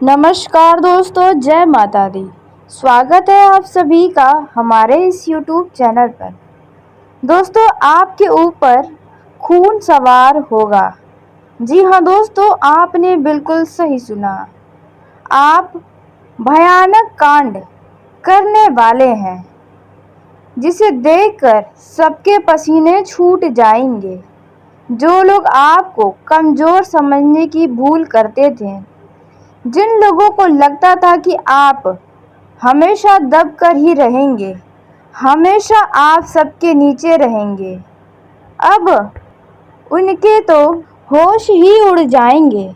नमस्कार दोस्तों, जय माता दी। स्वागत है आप सभी का हमारे इस YouTube चैनल पर। दोस्तों, आपके ऊपर खून सवार होगा। जी हाँ दोस्तों, आपने बिल्कुल सही सुना। आप भयानक कांड करने वाले हैं जिसे देखकर सबके पसीने छूट जाएंगे। जो लोग आपको कमज़ोर समझने की भूल करते थे, जिन लोगों को लगता था कि आप हमेशा दबकर ही रहेंगे, हमेशा आप सबके नीचे रहेंगे, अब उनके तो होश ही उड़ जाएंगे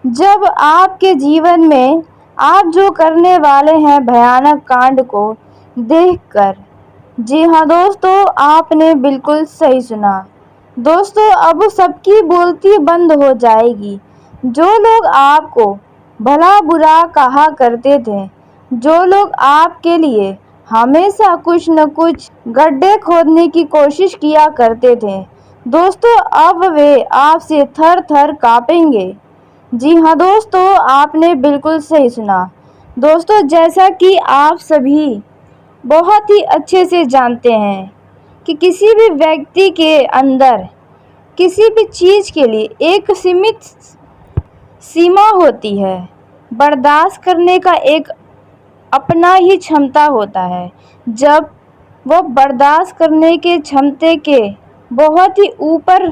जब आपके जीवन में आप जो करने वाले हैं भयानक कांड को देखकर। जी हाँ दोस्तों, आपने बिल्कुल सही सुना। दोस्तों, अब सबकी बोलती बंद हो जाएगी। जो लोग आपको भला बुरा कहा करते थे, जो लोग आपके लिए हमेशा कुछ न कुछ गड्ढे खोदने की कोशिश किया करते थे, दोस्तों अब वे आपसे थर थर कांपेंगे। जी हाँ दोस्तों, आपने बिल्कुल सही सुना। दोस्तों, जैसा कि आप सभी बहुत ही अच्छे से जानते हैं कि किसी भी व्यक्ति के अंदर किसी भी चीज़ के लिए एक सीमित सीमा होती है। बर्दाश्त करने का एक अपना ही क्षमता होता है। जब वो बर्दाश्त करने के क्षमता के बहुत ही ऊपर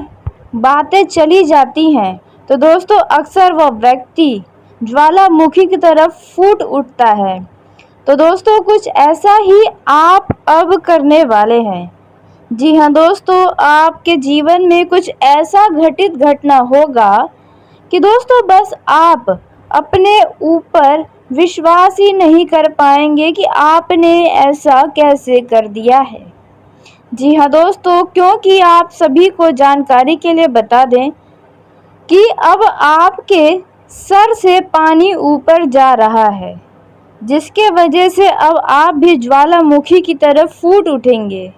बातें चली जाती हैं, तो दोस्तों अक्सर वह व्यक्ति ज्वालामुखी की तरफ फूट उठता है। तो दोस्तों, कुछ ऐसा ही आप अब करने वाले हैं। जी हाँ दोस्तों, आपके जीवन में कुछ ऐसा घटना होगा कि दोस्तों बस आप अपने ऊपर विश्वास ही नहीं कर पाएंगे कि आपने ऐसा कैसे कर दिया है। जी हाँ दोस्तों, क्योंकि आप सभी को जानकारी के लिए बता दें कि अब आपके सर से पानी ऊपर जा रहा है, जिसके वजह से अब आप भी ज्वालामुखी की तरफ फूट उठेंगे।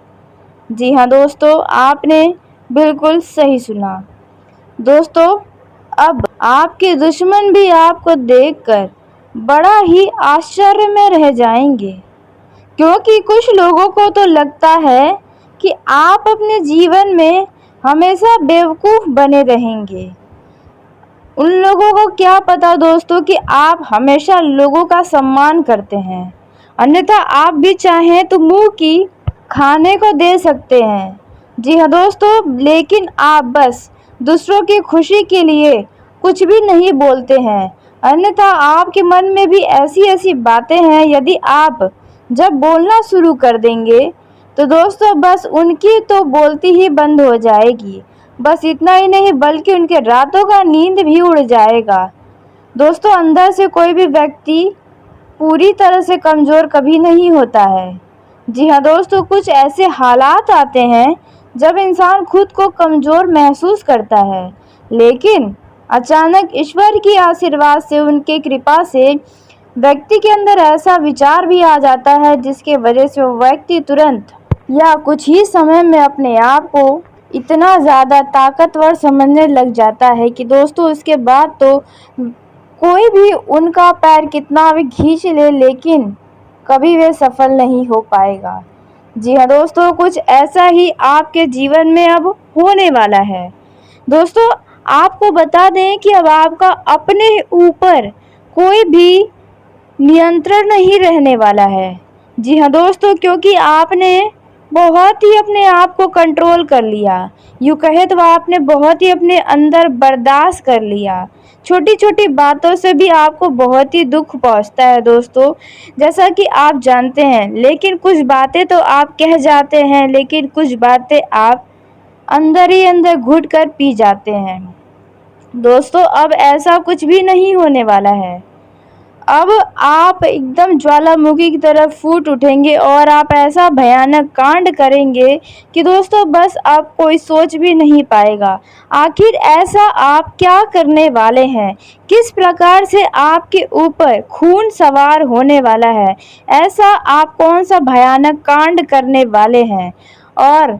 जी हाँ दोस्तों, आपने बिल्कुल सही सुना। दोस्तों, अब आपके दुश्मन भी आपको देखकर बड़ा ही आश्चर्य में रह जाएंगे, क्योंकि कुछ लोगों को तो लगता है कि आप अपने जीवन में हमेशा बेवकूफ़ बने रहेंगे। उन लोगों को क्या पता दोस्तों कि आप हमेशा लोगों का सम्मान करते हैं, अन्यथा आप भी चाहें तो मुंह की खाने को दे सकते हैं। जी हाँ दोस्तों, लेकिन आप बस दूसरों की खुशी के लिए कुछ भी नहीं बोलते हैं, अन्यथा आपके मन में भी ऐसी ऐसी बातें हैं। यदि आप जब बोलना शुरू कर देंगे तो दोस्तों बस उनकी तो बोलती ही बंद हो जाएगी। बस इतना ही नहीं, बल्कि उनके रातों का नींद भी उड़ जाएगा। दोस्तों, अंदर से कोई भी व्यक्ति पूरी तरह से कमज़ोर कभी नहीं होता है। जी हाँ दोस्तों, कुछ ऐसे हालात आते हैं जब इंसान खुद को कमज़ोर महसूस करता है, लेकिन अचानक ईश्वर की आशीर्वाद से, उनके कृपा से व्यक्ति के अंदर ऐसा विचार भी आ जाता है जिसके वजह से वो व्यक्ति तुरंत या कुछ ही समय में अपने आप को इतना ज़्यादा ताकतवर समझने लग जाता है कि दोस्तों उसके बाद तो कोई भी उनका पैर कितना भी खींच ले, लेकिन कभी वे सफल नहीं हो पाएगा। जी हाँ दोस्तों, कुछ ऐसा ही आपके जीवन में अब होने वाला है। दोस्तों, आपको बता दें कि अब आपका अपने ऊपर कोई भी नियंत्रण नहीं रहने वाला है। जी हाँ दोस्तों, क्योंकि आपने बहुत ही अपने आप को कंट्रोल कर लिया। यूँ कहे तो आपने बहुत ही अपने अंदर बर्दाश्त कर लिया। छोटी छोटी बातों से भी आपको बहुत ही दुख पहुंचता है दोस्तों, जैसा कि आप जानते हैं। लेकिन कुछ बातें तो आप कह जाते हैं, लेकिन कुछ बातें आप अंदर ही अंदर घुट कर पी जाते हैं। दोस्तों, अब ऐसा कुछ भी नहीं होने वाला है। अब आप एकदम ज्वालामुखी की तरफ फूट उठेंगे और आप ऐसा भयानक कांड करेंगे कि दोस्तों बस आप कोई सोच भी नहीं पाएगा। आखिर ऐसा आप क्या करने वाले हैं, किस प्रकार से आपके ऊपर खून सवार होने वाला है, ऐसा आप कौन सा भयानक कांड करने वाले हैं, और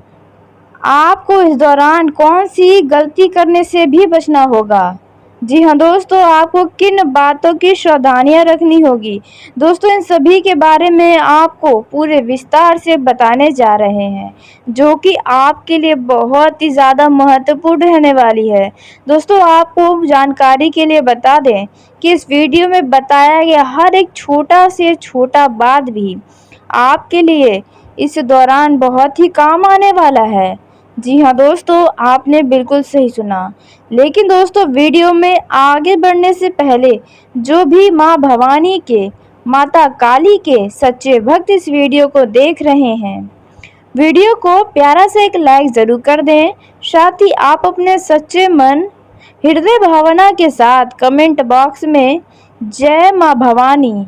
आपको इस दौरान कौन सी गलती करने से भी बचना होगा। जी हाँ दोस्तों, आपको किन बातों की सावधानियां रखनी होगी। दोस्तों इन सभी के बारे में आपको पूरे विस्तार से बताने जा रहे हैं, जो कि आपके लिए बहुत ही ज़्यादा महत्वपूर्ण रहने वाली है। दोस्तों आपको जानकारी के लिए बता दें कि इस वीडियो में बताया गया हर एक छोटा से छोटा बात भी आपके लिए इस दौरान बहुत ही काम आने वाला है। जी हाँ दोस्तों, आपने बिल्कुल सही सुना। लेकिन दोस्तों वीडियो में आगे बढ़ने से पहले जो भी माँ भवानी के, माता काली के सच्चे भक्त इस वीडियो को देख रहे हैं, वीडियो को प्यारा सा एक लाइक ज़रूर कर दें। साथ ही आप अपने सच्चे मन, हृदय भावना के साथ कमेंट बॉक्स में जय माँ भवानी,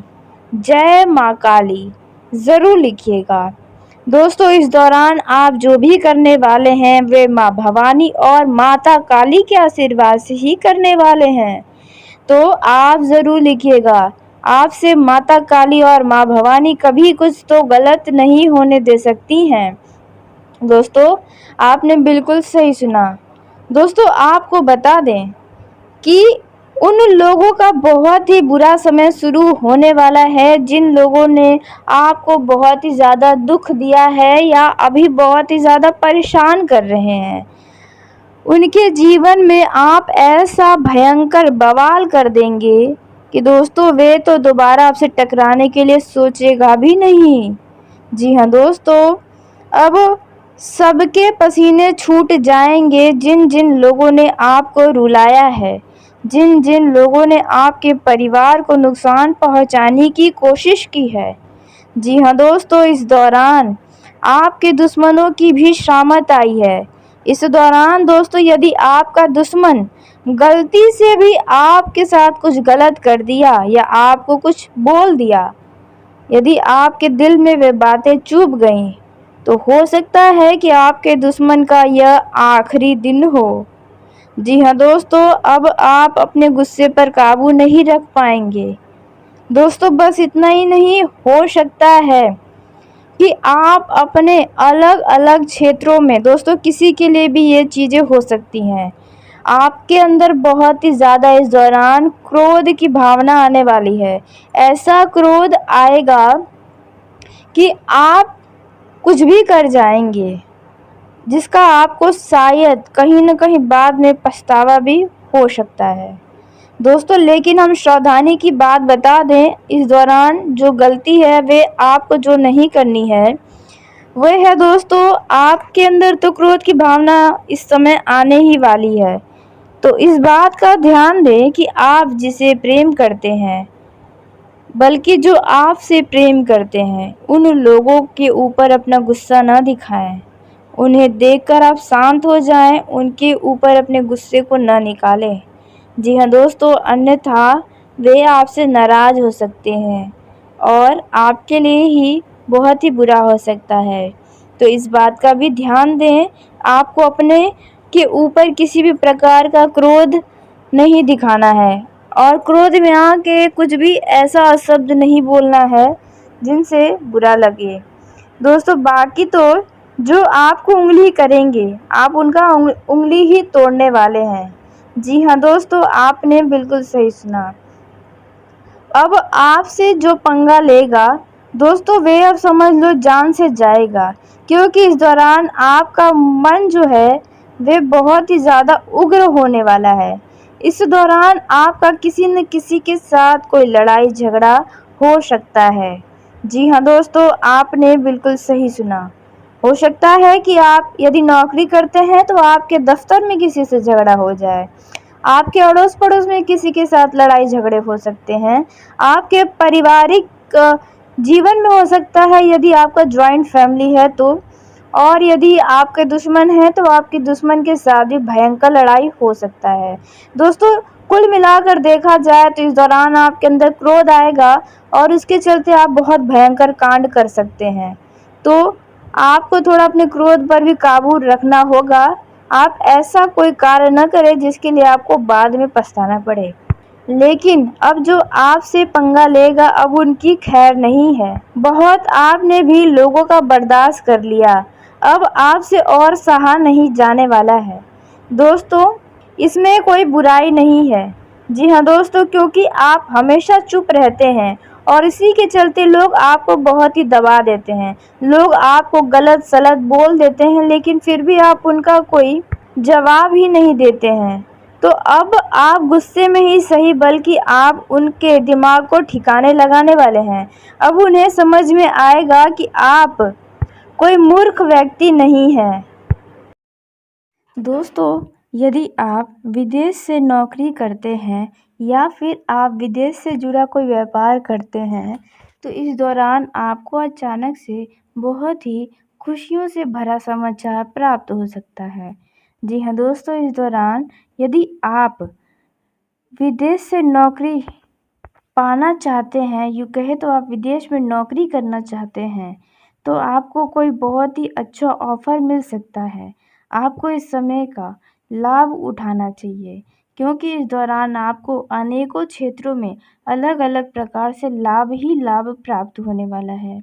जय माँ काली ज़रूर लिखिएगा। दोस्तों इस दौरान आप जो भी करने वाले हैं वे माँ भवानी और माता काली के आशीर्वाद से ही करने वाले हैं, तो आप ज़रूर लिखिएगा। आपसे माता काली और माँ भवानी कभी कुछ तो गलत नहीं होने दे सकती हैं। दोस्तों आपने बिल्कुल सही सुना। दोस्तों आपको बता दें कि उन लोगों का बहुत ही बुरा समय शुरू होने वाला है जिन लोगों ने आपको बहुत ही ज़्यादा दुख दिया है या अभी बहुत ही ज़्यादा परेशान कर रहे हैं। उनके जीवन में आप ऐसा भयंकर बवाल कर देंगे कि दोस्तों वे तो दोबारा आपसे टकराने के लिए सोचेगा भी नहीं। जी हाँ दोस्तों, अब सबके पसीने छूट जाएंगे जिन जिन लोगों ने आपको रुलाया है, जिन जिन लोगों ने आपके परिवार को नुकसान पहुंचाने की कोशिश की है। जी हाँ दोस्तों, इस दौरान आपके दुश्मनों की भी शामत आई है। इस दौरान दोस्तों यदि आपका दुश्मन गलती से भी आपके साथ कुछ गलत कर दिया या आपको कुछ बोल दिया, यदि आपके दिल में वे बातें चुभ गईं, तो हो सकता है कि आपके दुश्मन का यह आखिरी दिन हो। जी हाँ दोस्तों, अब आप अपने गुस्से पर काबू नहीं रख पाएंगे। दोस्तों बस इतना ही नहीं, हो सकता है कि आप अपने अलग अलग क्षेत्रों में, दोस्तों किसी के लिए भी ये चीज़ें हो सकती हैं, आपके अंदर बहुत ही ज़्यादा इस दौरान क्रोध की भावना आने वाली है। ऐसा क्रोध आएगा कि आप कुछ भी कर जाएंगे जिसका आपको शायद कहीं न कहीं बाद में पछतावा भी हो सकता है। दोस्तों लेकिन हम सावधानी की बात बता दें, इस दौरान जो गलती है वे आपको जो नहीं करनी है वह है दोस्तों, आपके अंदर तो क्रोध की भावना इस समय आने ही वाली है, तो इस बात का ध्यान दें कि आप जिसे प्रेम करते हैं, बल्कि जो आपसे प्रेम करते हैं, उन लोगों के ऊपर अपना गुस्सा न दिखाएं। उन्हें देखकर आप शांत हो जाएं, उनके ऊपर अपने गुस्से को न निकालें। जी हाँ दोस्तों, अन्यथा वे आपसे नाराज़ हो सकते हैं और आपके लिए ही बहुत ही बुरा हो सकता है। तो इस बात का भी ध्यान दें, आपको अपने के ऊपर किसी भी प्रकार का क्रोध नहीं दिखाना है और क्रोध में आके कुछ भी ऐसा शब्द नहीं बोलना है जिनसे बुरा लगे। दोस्तों बाकी तो जो आपको उंगली करेंगे, आप उनका उंगली ही तोड़ने वाले हैं। जी हाँ दोस्तों, आपने बिल्कुल सही सुना। अब आपसे जो पंगा लेगा दोस्तों, वे अब समझ लो जान से जाएगा, क्योंकि इस दौरान आपका मन जो है वे बहुत ही ज़्यादा उग्र होने वाला है। इस दौरान आपका किसी न किसी के साथ कोई लड़ाई झगड़ा हो सकता है। जी हाँ दोस्तों, आपने बिल्कुल सही सुना। हो सकता है कि आप यदि नौकरी करते हैं तो आपके दफ्तर में किसी से झगड़ा हो जाए, आपके अड़ोस पड़ोस में किसी के साथ लड़ाई झगड़े हो सकते हैं, आपके पारिवारिक जीवन में हो सकता है यदि आपका जॉइंट फैमिली है तो, और यदि आपके दुश्मन हैं तो आपके दुश्मन के साथ भी भयंकर लड़ाई हो सकता है। दोस्तों कुल मिलाकर देखा जाए तो इस दौरान आपके अंदर क्रोध आएगा और उसके चलते आप बहुत भयंकर कांड कर सकते हैं। तो आपको थोड़ा अपने क्रोध पर भी काबू रखना होगा। आप ऐसा कोई कार्य न करें जिसके लिए आपको बाद में पछताना पड़े। लेकिन अब जो आपसे पंगा लेगा अब उनकी खैर नहीं है। बहुत आपने भी लोगों का बर्दाश्त कर लिया, अब आपसे और सहा नहीं जाने वाला है। दोस्तों इसमें कोई बुराई नहीं है, जी हाँ दोस्तों, क्योंकि आप हमेशा चुप रहते हैं और इसी के चलते लोग आपको बहुत ही दबा देते हैं। लोग आपको गलत सलत बोल देते हैं, लेकिन फिर भी आप उनका कोई जवाब ही नहीं देते हैं। तो अब आप गुस्से में ही सही, बल्कि आप उनके दिमाग को ठिकाने लगाने वाले हैं। अब उन्हें समझ में आएगा कि आप कोई मूर्ख व्यक्ति नहीं हैं। दोस्तों, यदि आप विदेश से नौकरी करते हैं या फिर आप विदेश से जुड़ा कोई व्यापार करते हैं, तो इस दौरान आपको अचानक से बहुत ही खुशियों से भरा समाचार प्राप्त हो सकता है। जी हाँ दोस्तों, इस दौरान यदि आप विदेश से नौकरी पाना चाहते हैं, यूँ कहें तो आप विदेश में नौकरी करना चाहते हैं, तो आपको कोई बहुत ही अच्छा ऑफ़र मिल सकता है। आपको इस समय का लाभ उठाना चाहिए, क्योंकि इस दौरान आपको अनेकों क्षेत्रों में अलग-अलग प्रकार से लाभ ही लाभ प्राप्त होने वाला है।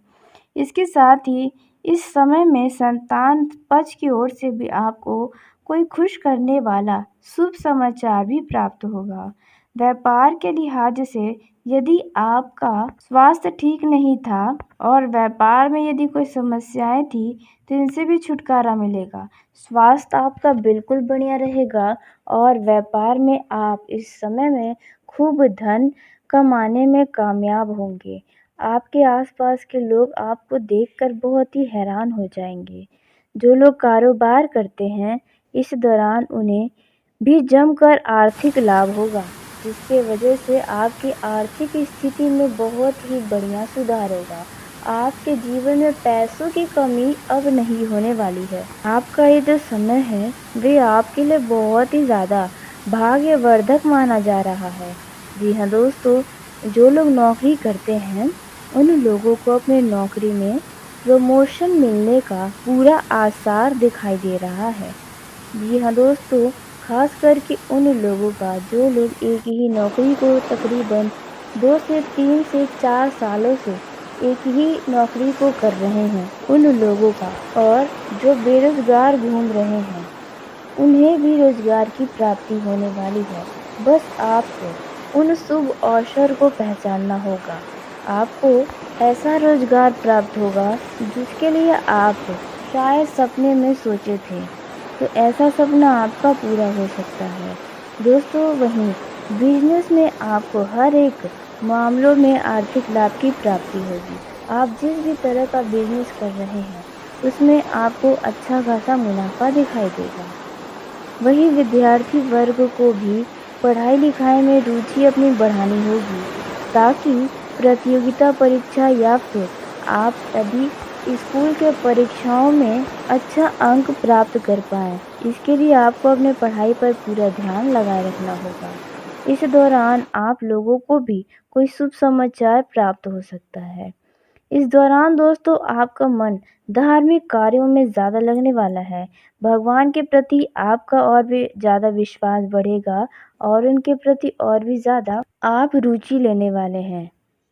इसके साथ ही इस समय में संतान पक्ष की ओर से भी आपको कोई खुश करने वाला शुभ समाचार भी प्राप्त होगा। व्यापार के लिहाज से यदि आपका स्वास्थ्य ठीक नहीं था और व्यापार में यदि कोई समस्याएं थी, तो इनसे भी छुटकारा मिलेगा। स्वास्थ्य आपका बिल्कुल बढ़िया रहेगा और व्यापार में आप इस समय में खूब धन कमाने में कामयाब होंगे। आपके आसपास के लोग आपको देखकर बहुत ही हैरान हो जाएंगे। जो लोग कारोबार करते हैं, इस दौरान उन्हें भी जमकर आर्थिक लाभ होगा, जिसके वजह से आपकी आर्थिक स्थिति में बहुत ही बढ़िया सुधार होगा। आपके जीवन में पैसों की कमी अब नहीं होने वाली है। आपका ये जो समय है, वे आपके लिए बहुत ही ज़्यादा भाग्यवर्धक माना जा रहा है। जी हाँ दोस्तों, जो लोग नौकरी करते हैं, उन लोगों को अपनी नौकरी में प्रमोशन मिलने का पूरा आसार दिखाई दे रहा है। जी हाँ दोस्तों, खास करके उन लोगों का जो लोग एक ही नौकरी को तकरीबन 2 से 3 से 4 सालों से एक ही नौकरी को कर रहे हैं, उन लोगों का, और जो बेरोजगार घूम रहे हैं, उन्हें भी रोजगार की प्राप्ति होने वाली है। बस आपको उन शुभ अवसर को पहचानना होगा। आपको ऐसा रोजगार प्राप्त होगा जिसके लिए आप शायद सपने में सोचे थे, तो ऐसा सपना आपका पूरा हो सकता है। दोस्तों, वहीं बिजनेस में आपको हर एक मामलों में आर्थिक लाभ की प्राप्ति होगी। आप जिस भी तरह का बिजनेस कर रहे हैं, उसमें आपको अच्छा खासा मुनाफा दिखाई देगा। वहीं विद्यार्थी वर्ग को भी पढ़ाई लिखाई में रुचि अपनी बढ़ानी होगी, ताकि प्रतियोगिता परीक्षा या फिर आप यदि स्कूल के परीक्षाओं में अच्छा अंक प्राप्त कर पाएँ। इसके लिए आपको अपने पढ़ाई पर पूरा ध्यान लगाए रखना होगा। इस दौरान आप लोगों को भी कोई शुभ समाचार प्राप्त हो सकता है। इस दौरान दोस्तों, आपका मन धार्मिक कार्यों में ज़्यादा लगने वाला है। भगवान के प्रति आपका और भी ज़्यादा विश्वास बढ़ेगा और उनके प्रति और भी ज़्यादा आप रुचि लेने वाले हैं।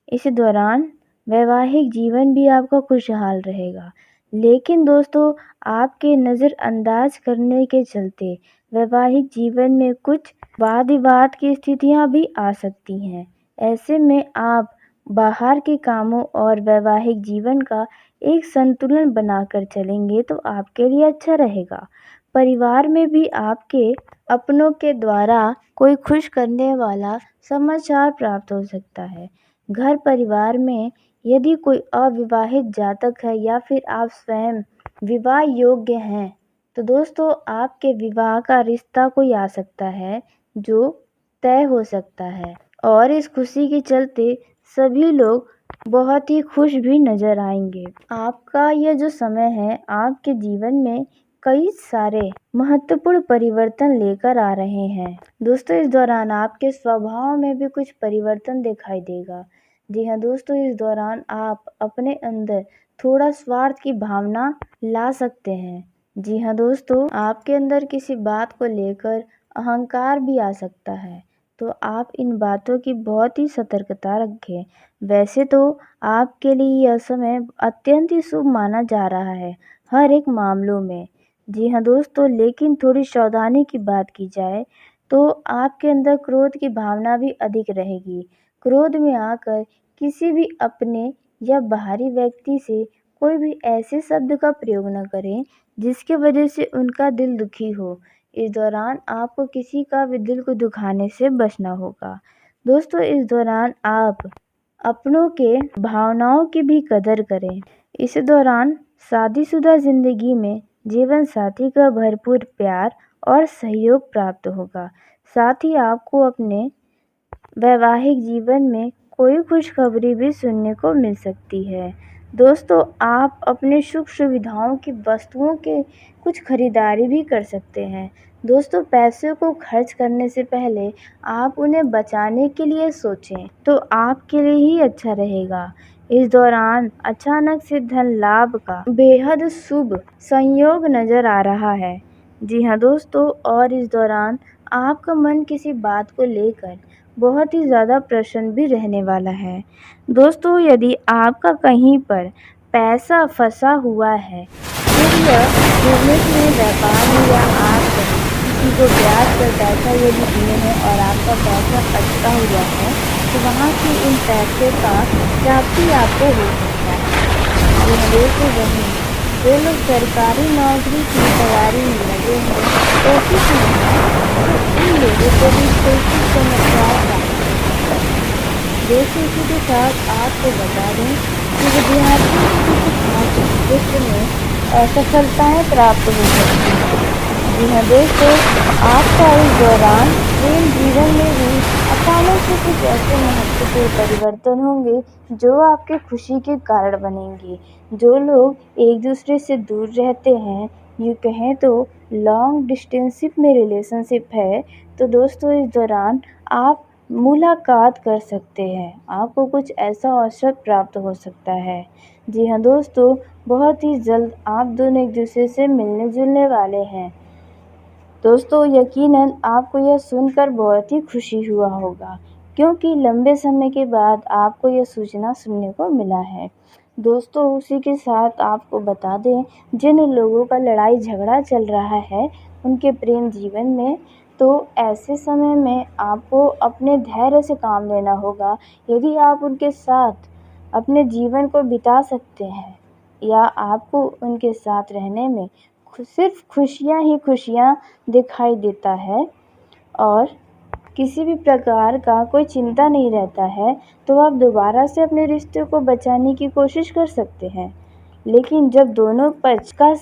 इस दौरान वैवाहिक जीवन भी आपका खुशहाल रहेगा, लेकिन दोस्तों, आपके नज़रअंदाज करने के चलते वैवाहिक जीवन में कुछ वाद विवाद की स्थितियां भी आ सकती हैं। ऐसे में आप बाहर के कामों और वैवाहिक जीवन का एक संतुलन बनाकर चलेंगे तो आपके लिए अच्छा रहेगा। परिवार में भी आपके अपनों के द्वारा कोई खुश करने वाला समाचार प्राप्त हो सकता है। घर परिवार में यदि कोई अविवाहित जातक है या फिर आप स्वयं विवाह योग्य हैं, तो दोस्तों, आपके विवाह का रिश्ता कोई आ सकता है जो तय हो सकता है, और इस खुशी के चलते सभी लोग बहुत ही खुश भी नजर आएंगे। आपका यह जो समय है, आपके जीवन में कई सारे महत्वपूर्ण परिवर्तन लेकर आ रहे हैं। दोस्तों, इस दौरान आपके स्वभाव में भी कुछ परिवर्तन दिखाई देगा। जी हाँ दोस्तों, इस दौरान आप अपने अंदर थोड़ा स्वार्थ की भावना ला सकते हैं। जी हाँ दोस्तों, आपके अंदर किसी बात को लेकर अहंकार भी आ सकता है, तो आप इन बातों की बहुत ही सतर्कता रखें। वैसे तो आपके लिए यह समय अत्यंत ही शुभ माना जा रहा है हर एक मामलों में। जी हाँ दोस्तों, लेकिन थोड़ी सावधानी की बात की जाए तो आपके अंदर क्रोध की भावना भी अधिक रहेगी। क्रोध में आकर किसी भी अपने या बाहरी व्यक्ति से कोई भी ऐसे शब्द का प्रयोग न करें जिसके वजह से उनका दिल दुखी हो। इस दौरान आपको किसी का भी दिल को दुखाने से बचना होगा। दोस्तों, इस दौरान आप अपनों के भावनाओं की भी कदर करें। इस दौरान शादीशुदा जिंदगी में जीवन साथी का भरपूर प्यार और सहयोग प्राप्त होगा। साथ ही आपको अपने वैवाहिक जीवन में कोई खुशखबरी भी सुनने को मिल सकती है। दोस्तों, आप अपने सुख सुविधाओं की वस्तुओं के कुछ खरीदारी भी कर सकते हैं। दोस्तों, पैसे को खर्च करने से पहले आप उन्हें बचाने के लिए सोचें, तो आपके लिए ही अच्छा रहेगा। इस दौरान अचानक से धन लाभ का बेहद शुभ संयोग नजर आ रहा है। जी हाँ दोस्तों, और इस दौरान आपका मन किसी बात को लेकर बहुत ही ज़्यादा प्रसन्न भी रहने वाला है। दोस्तों, यदि आपका कहीं पर पैसा फंसा हुआ है, फिर यह बिजनेस में, व्यापार में, या आप किसी को ब्याज पर पैसा यदि दिए हैं और आपका पैसा अटका हुआ है, तो वहाँ की इन पैसे का प्राप्ति आपको हो सकता है। दोस्तों, वहीं जो लोग सरकारी नौकरी की तैयारी में लगे हैं, कोशिश में हैं, तो इन लोगों को भी कोई समस्याएं प्राप्त हो सकती हैं। दोस्तों, इसी के साथ आपको बता दें कि विद्यार्थियों को किसी खास क्षेत्र में असफलताएं प्राप्त हो सकती हैं। जी हाँ दोस्तों, आपका इस दौरान प्रेम जीवन में भी अचानक से कुछ ऐसे महत्वपूर्ण परिवर्तन होंगे जो आपके खुशी के कारण बनेंगे। जो लोग एक दूसरे से दूर रहते हैं, यूँ कहें तो लॉन्ग डिस्टेंसशिप में रिलेशनशिप है, तो दोस्तों इस दौरान आप मुलाकात कर सकते हैं। आपको कुछ ऐसा अवसर प्राप्त हो सकता है। जी हाँ दोस्तों, बहुत ही जल्द आप दोनों एक दूसरे से मिलने जुलने वाले हैं। दोस्तों, यकीनन आपको यह सुनकर बहुत ही खुशी हुआ होगा, क्योंकि लंबे समय के बाद आपको यह सूचना सुनने को मिला है। दोस्तों, उसी के साथ आपको बता दें, जिन लोगों का लड़ाई झगड़ा चल रहा है उनके प्रेम जीवन में, तो ऐसे समय में आपको अपने धैर्य से काम लेना होगा। यदि आप उनके साथ अपने जीवन को बिता सकते हैं, या आपको उनके साथ रहने में सिर्फ खुशियाँ ही खुशियाँ दिखाई देता है और किसी भी प्रकार का कोई चिंता नहीं रहता है, तो आप दोबारा से अपने रिश्ते को बचाने की कोशिश कर सकते हैं। लेकिन जब दोनों पक्ष का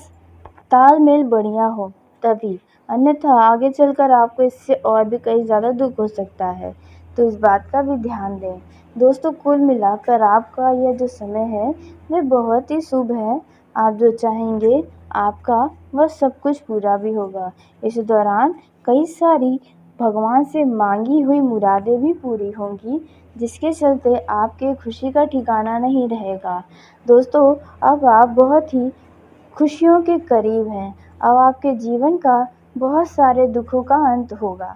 तालमेल बढ़िया हो तभी, अन्यथा आगे चलकर आपको इससे और भी कई ज़्यादा दुख हो सकता है, तो इस बात का भी ध्यान दें। दोस्तों, कुल मिलाकर आपका यह जो समय है वह बहुत ही शुभ है। आप जो चाहेंगे आपका वह सब कुछ पूरा भी होगा। इस दौरान कई सारी भगवान से मांगी हुई मुरादें भी पूरी होंगी, जिसके चलते आपके खुशी का ठिकाना नहीं रहेगा। दोस्तों, अब आप बहुत ही खुशियों के करीब हैं। अब आपके जीवन का बहुत सारे दुखों का अंत होगा।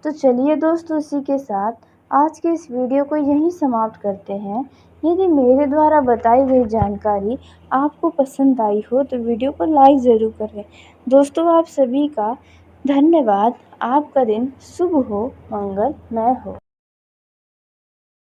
तो चलिए दोस्तों, इसी के साथ आज के इस वीडियो को यहीं समाप्त करते हैं। यदि मेरे द्वारा बताई गई जानकारी आपको पसंद आई हो तो वीडियो को लाइक ज़रूर करें। दोस्तों, आप सभी का धन्यवाद। आपका दिन शुभ हो, मंगलमय हो।